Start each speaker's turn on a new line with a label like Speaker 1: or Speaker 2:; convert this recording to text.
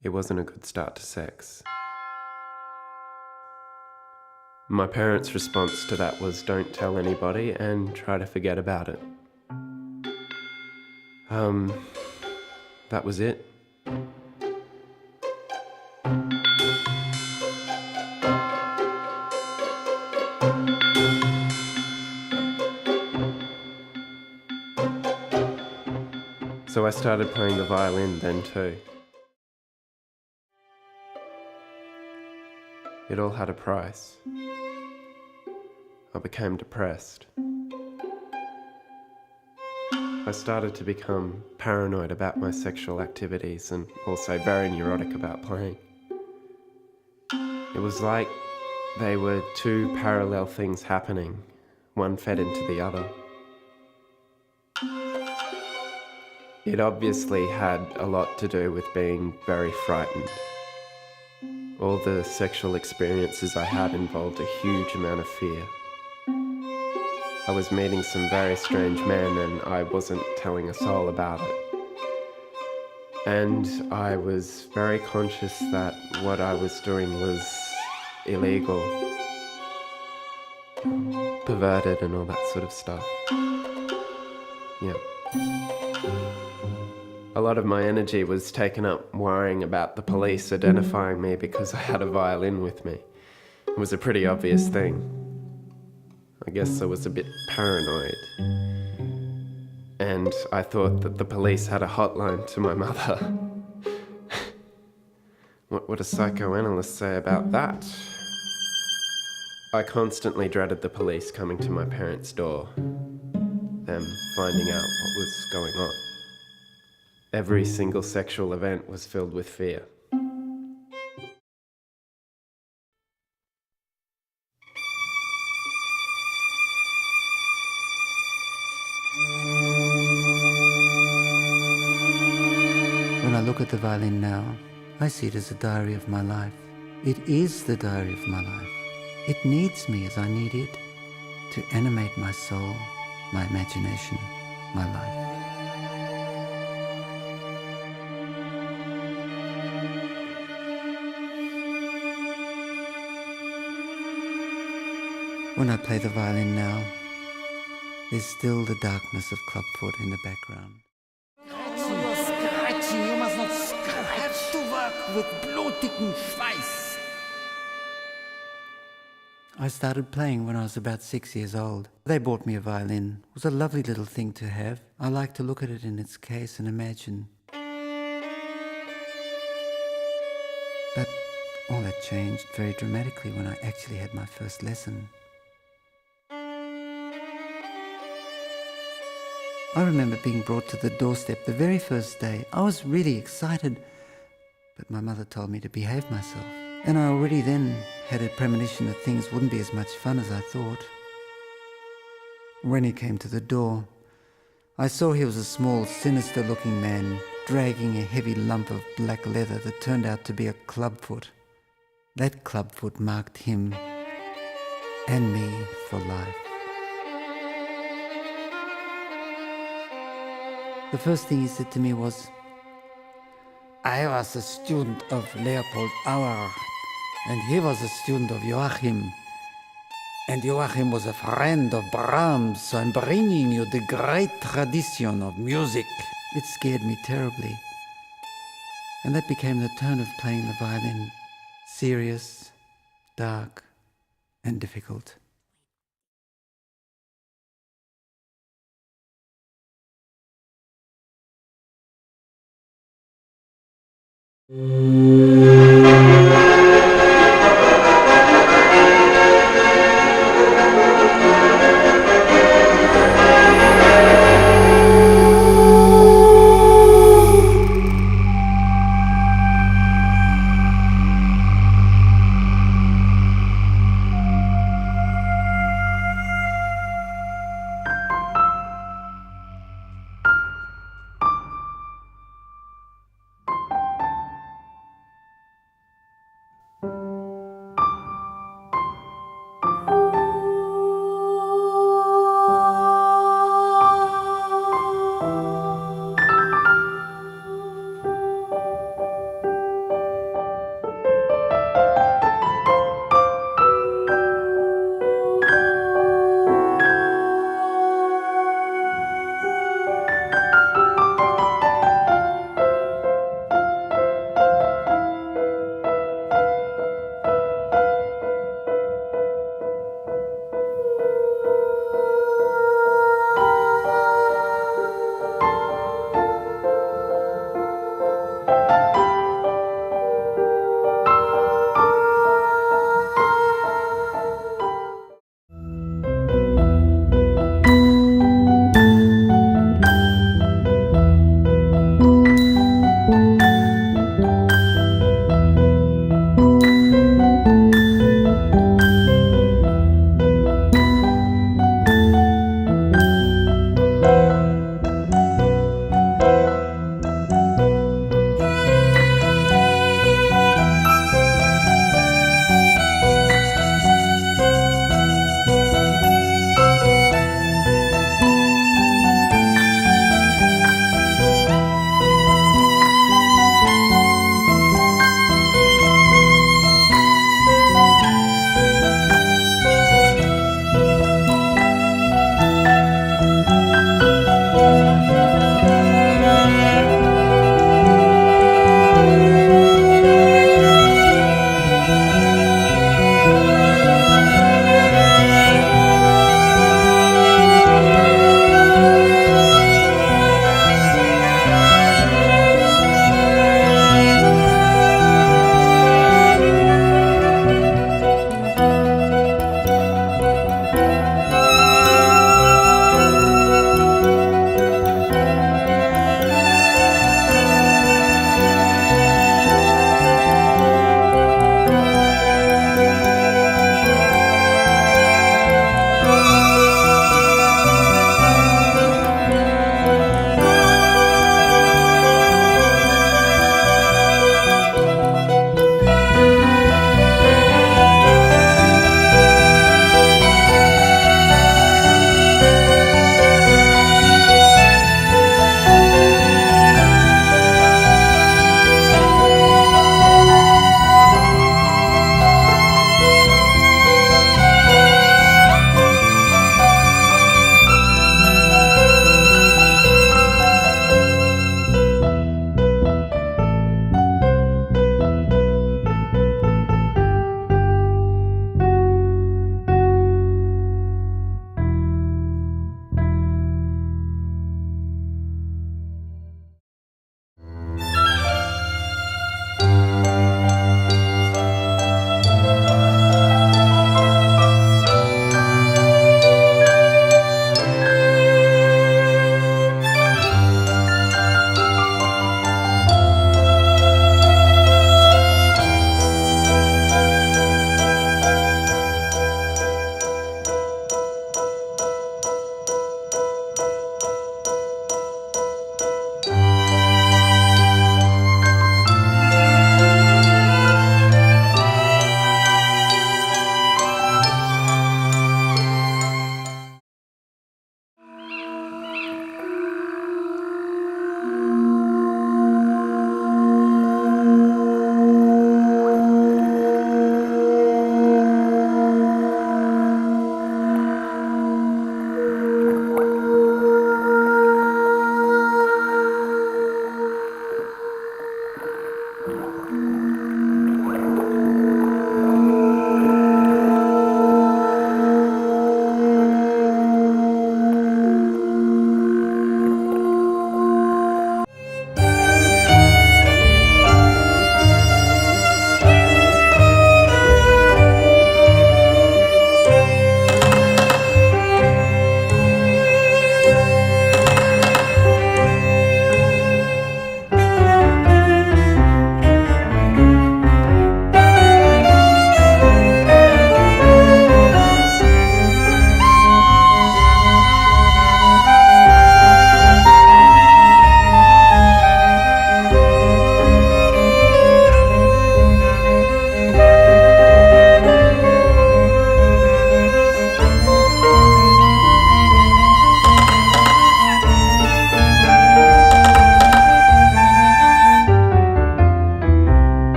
Speaker 1: It wasn't a good start to sex. My parents' response to that was don't tell anybody and try to forget about it. That was it. So I started playing the violin then too. It all had a price. I became depressed. I started to become paranoid about my sexual activities and also very neurotic about playing. It was like they were two parallel things happening. One fed into the other. It obviously had a lot to do with being very frightened. All the sexual experiences I had involved a huge amount of fear. I was meeting some very strange men and I wasn't telling a soul about it. And I was very conscious that what I was doing was illegal, perverted and all that sort of stuff. Yeah. A lot of my energy was taken up worrying about the police identifying me because I had a violin with me. It was a pretty obvious thing. I guess I was a bit paranoid. And I thought that the police had a hotline to my mother. What would a psychoanalyst say about that? I constantly dreaded the police coming to my parents' door, them finding out what was going on. Every single sexual event was filled with fear.
Speaker 2: When I look at the violin now, I see it as a diary of my life. It is the diary of my life. It needs me as I need it to animate my soul, my imagination, my life. When I play the violin now, there's still the darkness of Clubfoot in the background.
Speaker 3: Scratching, you must not scratch. Have to work with blutigen Schweiß.
Speaker 2: I started playing when I was about 6 years old. They bought me a violin. It was a lovely little thing to have. I like to look at it in its case and imagine. But all that changed very dramatically when I actually had my first lesson. I remember being brought to the doorstep the very first day. I was really excited, but my mother told me to behave myself. And I already then had a premonition that things wouldn't be as much fun as I thought. When he came to the door, I saw he was a small, sinister-looking man dragging a heavy lump of black leather that turned out to be a clubfoot. That clubfoot marked him and me for life. The first thing he said to me was, "I was a student of Leopold Auer, and he was a student of Joachim. And Joachim was a friend of Brahms, so I'm bringing you the great tradition of music." It scared me terribly. And that became the tone of playing the violin. Serious, dark, and difficult.